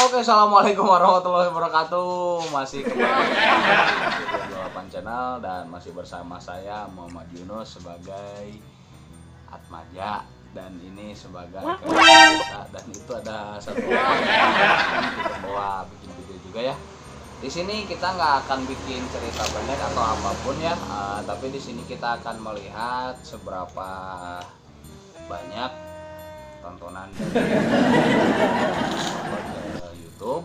Oke, assalamualaikum warahmatullahi wabarakatuh. Masih kembali di 28 channel dan masih bersama saya Muhammad Yunus sebagai Atmaja dan ini sebagai Kak dan itu ada satu orang yang kita bawa bikin video juga ya. Di sini kita nggak akan bikin cerita pendek atau apapun ya, tapi di sini kita akan melihat seberapa banyak tontonan dari YouTube.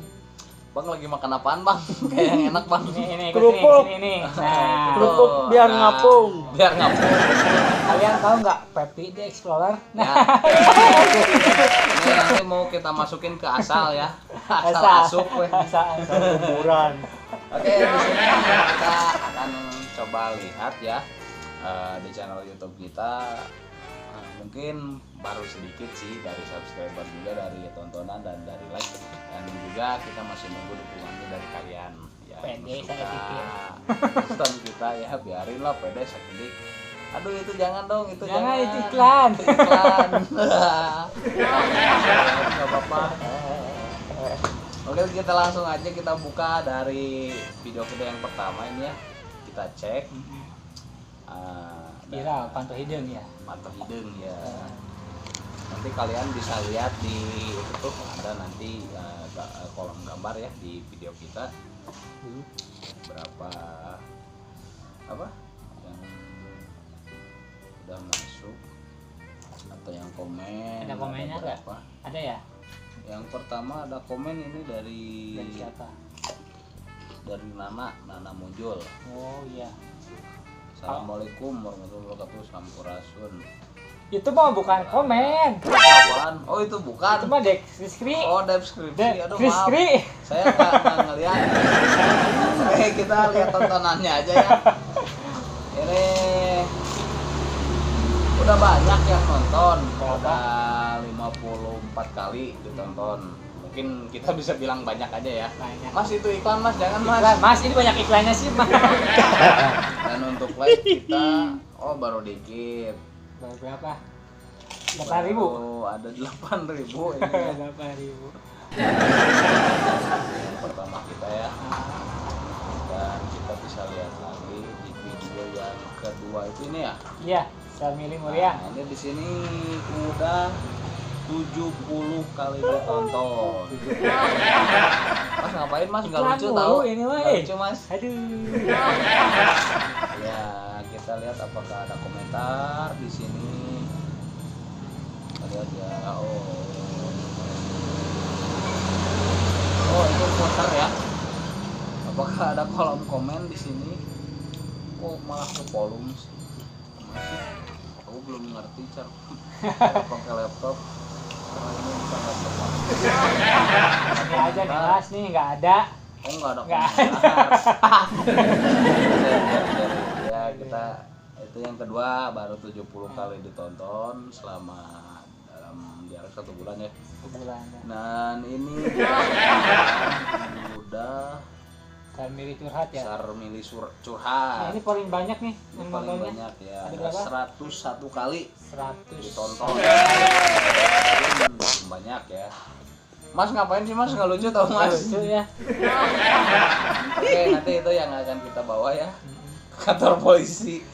Bang lagi makan apaan bang? Kayak yang enak bang. Ini kerupuk. ini. Nah, kerupuk biar ngapung. Biar ngapung. Kalian tahu nggak Pepi the Explorer? Nah, ini nanti mau kita masukin ke asal ya. Asal asup weh. Asal Kuburan. Oke, di sini kita akan coba lihat ya di channel YouTube kita. Mungkin baru sedikit sih dari subscriber juga, dari tontonan dan dari like, dan juga kita masih nunggu dukungannya dari kalian ya. Pede saya pikir. Nonton kita ya, biarin lah pede sedikit. Aduh itu jangan dong, itu Jangan, itu iklan. Itu iklan. Nggak apa-apa. Oke, kita langsung aja kita buka dari video kita yang pertama ini ya. Kita cek. Viral, pantau hidung ya. Pantau hidung ya. Nanti kalian bisa lihat di itu tuh ada nanti kolom gambar ya di video kita. Berapa apa yang udah masuk atau yang komen? Ada komennya nggak? Ada ya? Yang pertama ada komen ini dari siapa? Dari Nana muncul. Oh iya. Assalamualaikum warahmatullahi wabarakatuh. Sampurasun. Itu mah bukan komen. Apaan? Oh itu bukan. Itu mah deskripsi. Oh deskripsi. Aduh maaf. Deskripsi. Saya nggak ngeliat. Oke, kita lihat tontonannya aja ya. Ini udah banyak yang nonton. Udah 54 kali ditonton. Mungkin kita bisa bilang banyak aja ya. Banyak. Mas itu iklan mas, jangan mas. Iklan, Mas, ini banyak iklannya sih, Mas. Dan untuk like kita, oh baru dikit. Baru berapa? 8.000. Oh ada 8.000 ini. Ya. 8.000. Yang pertama kita ya. Dan kita bisa lihat lagi di video yang kedua itu ini ya. Iya, Sarmili Mulia. Nah, ini di sini udah 70 kali ditonton. Mas ngapain mas? Nggak lucu tahu? Ini mah. Nggak lucu mas. Aduh. Ya kita lihat apakah ada komentar di sini. Kita lihat ya. Oh itu komentar ya. Apakah ada kolom komen di sini? Oh malah ke volume sih. Masih. Aku belum ngerti cara pakai laptop. Ini aja nih Mas, nih nggak ada. Oh nggak ada Nggak komentar. Ya kita itu yang kedua baru 70 kali ditonton selama dalam jarak 1 bulan ya. Sebulan. Dan ini udah Sarmili curhat ya. Sarmili Nah, curhat. ini paling banyak nih Ini yang paling nontonnya. banyak ya. Ada Ada berapa? 101 kali 100. ditonton. Banyak ya. Mas ngapain sih mas? Nggak lucu tau mas? Lucu ya. Oke nanti itu yang akan kita bawa ya ke kantor polisi.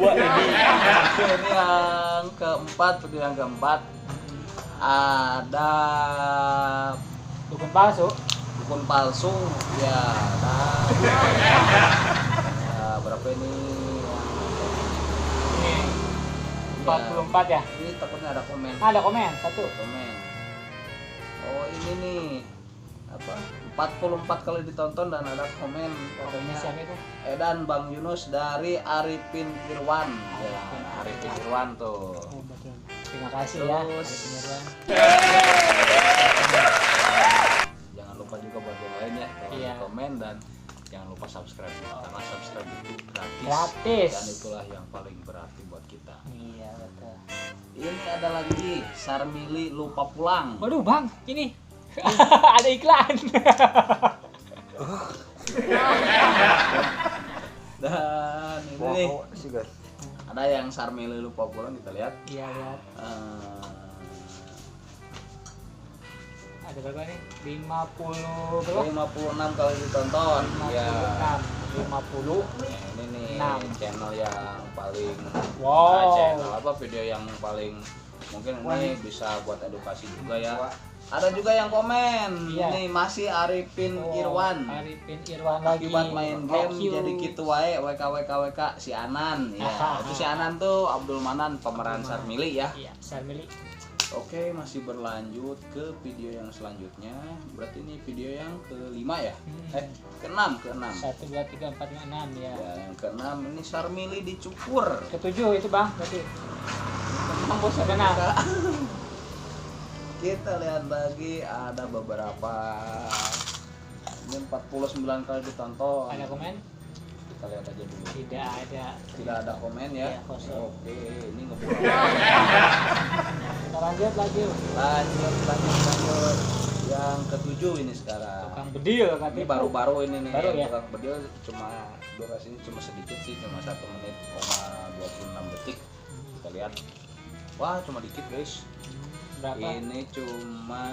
Wah ini. Oke, ini yang keempat, video yang keempat ada Dukun palsu. dukun palsu ya. Berapa ini? Ini 44 ya. Ini takutnya ada komen. Ada komen satu. Komen. Oh ini nih apa? 44 kali ditonton dan ada komen. Komennya siapa itu? Edan Bang Yunus dari Arifin Irwan. Ya, Arifin Irwan tuh. Oh, betul. Terima kasih ya. Terus. Arifin Irwan. Jangan lupa juga buat yang lain ya, Iya. komen dan jangan lupa subscribe karena subscribe itu gratis. Gratis. Dan itulah yang paling berarti buat kita. Iya betul. Ini ada lagi Sarmili lupa pulang. Waduh bang, ini ada iklan. Dan ini nih Sih guys. ada yang Sarmili lupa pulang, kita lihat. Iya lihat. Eh, Ada ada berapa nih? 50 berapa? 56 kali ditonton. 56. Ya. 50. Ya, ini nih 6. channel yang paling Wow. channel apa video yang paling mungkin ini bisa buat edukasi juga ya. Ada juga yang komen. Iya. Ini masih Arifin Oh, Irwan. Arifin Irwan lagi. Akibat main game Thank you. jadi gitu wae WK si Anan ya. Itu si Anan tuh Abdul Manan pemeran Sarmili ya. Iya, Sarmili. Oke, masih berlanjut ke video yang selanjutnya. Berarti ini video yang kelima ya? Keenam. 1 2 3 4 5 6 ya. Ya, yang keenam ini Sarmili dicukur. Ketujuh itu Bang, berarti. Emang bos ada Keenam. nggak? Kita lihat lagi ada beberapa. Ini 49 kali ditonton. Ada komen? Kita lihat aja dulu. Tidak ada. Tidak ada komen ya. Iya, kosong. Oke, ini ngebuat. Kita lanjut lagi. Lanjut. Yang ketujuh ini sekarang. Tukang bedil Ini katanya. baru-baru ini nih. Baru ya? Tukang bedil cuma durasinya cuma sedikit sih, cuma 1 menit, 26 detik. Kita lihat. Wah, cuma dikit guys. Berapa? Ini cuma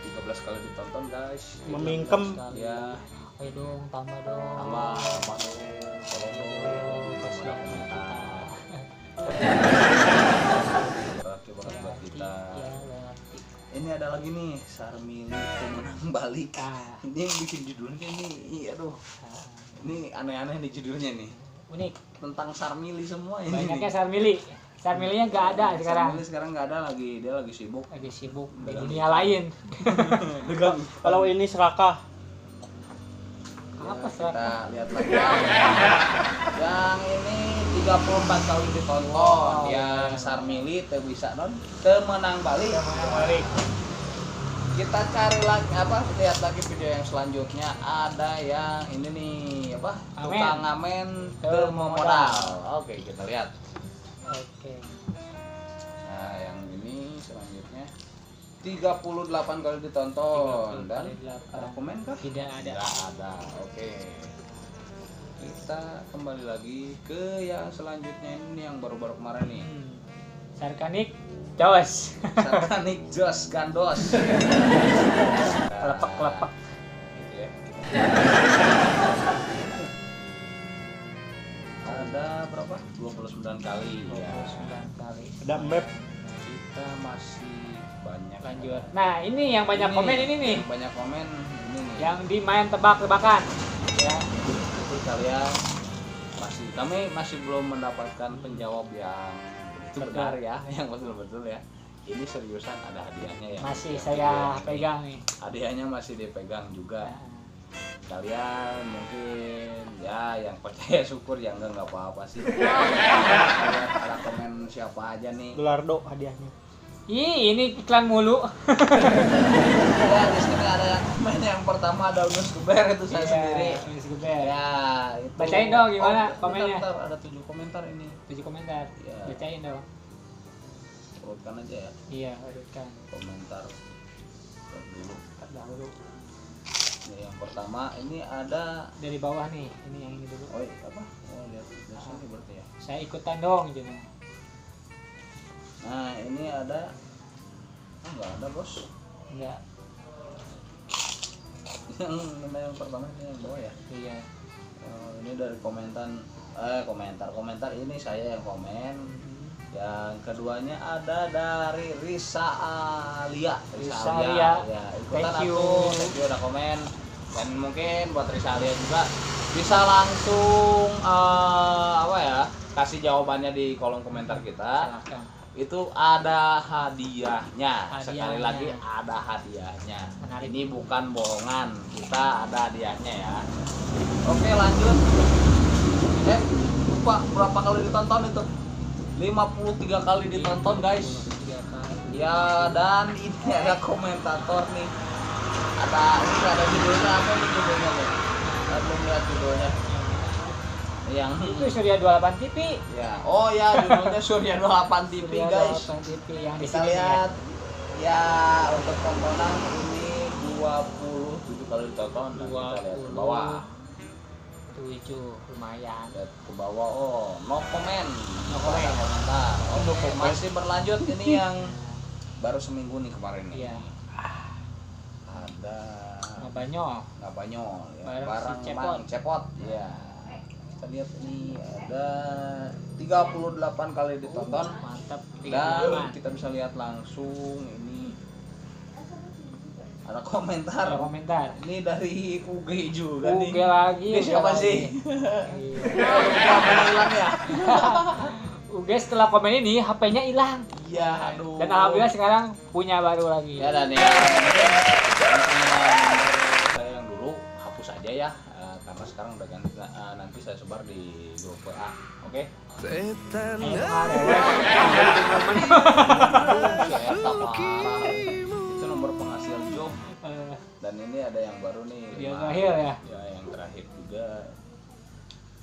13 kali ditonton guys. Memingkem. 13 kali. Ya, Ayo dong, tambah dong. sama dong. Tolong dong. Kasih komentar. Oke banget buat kita. Ya, berarti. Ini ada lagi nih, Sarmili Pemenang balik. Ah. Ini yang bikin judulnya nih, aduh. Ah, Ini aneh-aneh nih judulnya nih. unik. Tentang Sarmili semua ini. Banyaknya nih. Sarmili. Sarmilinya nggak ada sekarang. Sarmili sekarang nggak ada lagi, dia lagi sibuk. Lagi sibuk di Dagang. dunia lain. Kalau ini serakah. Apa Ya, serakah? kita lihat lagi. Yang ini 34 kali ditonton. Wow. Yang Sarmili teu bisa non, teu menang balik. Balik. Kita cari lagi apa? Lihat lagi video yang selanjutnya. Ada yang ini nih apa? Amen. Tukang ngamen Teu teu modal. modal. Oke, kita lihat. Oke. Nah, yang ini selanjutnya 38 kali ditonton 38 dan kali 8. ada komen kah? Tidak ada. Tidak ada. Oke. Kita kembali lagi ke yang selanjutnya ini yang baru-baru kemarin nih. Sarkanik Jos. Sarkanik Jos Gandos. Kelepek. Gitu ya. Ada berapa? 29 kali. Ya. 29 kali. Ada map. Kita masih banyak. Lanjut. Nah, ini yang banyak komen ini nih. Yang banyak komen ini nih. Yang di main tebak-tebakan. Ya. Itu kalian kami masih belum mendapatkan penjawab yang Betul. benar ya, yang betul-betul ya. Ini seriusan ada hadiahnya ya. Masih Yang saya hadiah- pegang nih. Hadiahnya masih dipegang juga. Nah, Kalian mungkin ya yang percaya syukur, yang enggak apa-apa sih. Lihat ada komen siapa aja nih. Gelardo hadiahnya. ini iklan mulu. Ya, di sini ada yang komen yang pertama ada Unus Geber itu saya sendiri. Miss Guber. Ya, itu. Bacain dong gimana bentar, komennya. bentar, ada 7 komentar ini. 7 komentar. Ya. Bacain dong. Urutkan aja ya Iya, urutkan. komentar. Bentar dulu. Terdahulu Ini yang pertama ini ada dari bawah nih. Ini yang ini dulu. oh apa? Oh lihat dari sini berarti ya. Saya ikutan dong gitu. Nah, ini ada enggak ada, Bos. Enggak. Yang pertama ini yang bawah ya. Iya. Ini dari komentar ini saya yang komen. Yang keduanya ada dari Risa Alia. Risa Alia. Ya, ikutan Thank you. aku. Thank you udah komen. Dan mungkin buat Risa Alia juga bisa langsung apa ya? Kasih jawabannya di kolom komentar kita. Silakan. Itu ada hadiahnya. Sekali Hadiahnya. lagi ada hadiahnya. Menarik. Ini bukan bohongan, kita ada hadiahnya ya. Oke, lanjut. Lupa berapa kali ditonton itu? 53 kali ditonton guys. 3 kali. Ya, dan ini ada komentator nih. Ini ada judulnya apa nih judulnya nih? Saya belum lihat judulnya. Yang Itu Surya 28 TV. ya, oh ya judulnya Surya 28 TV Surya guys. 28 TV yang di Kita sini lihat ya untuk tontonan ini 27 kali ditonton. Dan kita lihat ke bawah. 7 lumayan. Lihat ke bawah. Oh, no comment. No comment. Ada komentar. Oke, No comment. masih berlanjut ini yang baru seminggu nih kemarin nih. Iya. ada Ngabanyol. Ngabanyol ya. Barang Barang si Mang Cepot ya. Kita lihat nih ada 38 kali ditonton Mantap. dan kita bisa lihat langsung ini ada komentar. Ada komentar. Ini dari UG juga nih. UG lagi. Ini siapa UG sih? lagi. Iya. Hilang ya. UG setelah komen ini HP-nya hilang. Iya, aduh. Dan alhamdulillah sekarang punya baru lagi. Ya dan ya. Saya yang dulu hapus aja ya, karena sekarang udah ganti. Nanti saya sebar di grup WA, oke? Itu nomor penghasil job. Dan ini ada yang baru nih. Yang terakhir ya? Ya, yang terakhir juga.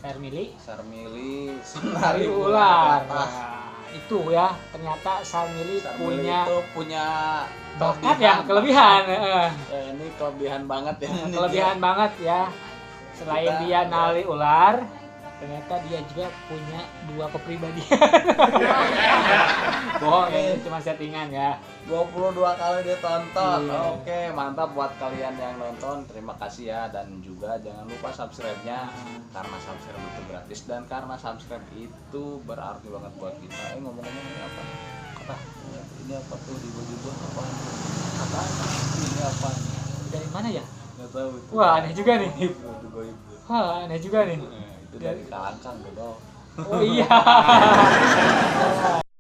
Sarmili. Sarmili Senari ular. Nah, itu ya, ternyata Sarmili punya itu punya bakat ya, kelebihan. Ini kelebihan banget ya. Kelebihan banget ya. Selain Kita- dia nali ular, ternyata dia juga punya 2 kepribadian. Bohong ini cuma settingan ya. 22 kali ditonton. Iya. Oke, mantap buat kalian yang nonton. Terima kasih ya, dan juga jangan lupa subscribe-nya karena subscribe itu gratis dan karena subscribe itu berarti banget buat kita. Ngomong-ngomong ini apa? Apa? Ini apa tuh di baju apa? Apa? Ini apa? Dari mana ya? Nggak tahu itu. Wah, aneh juga nih. Itu goib. Wah, aneh juga nih. Itu dari Kalangkang gitu. Oh iya.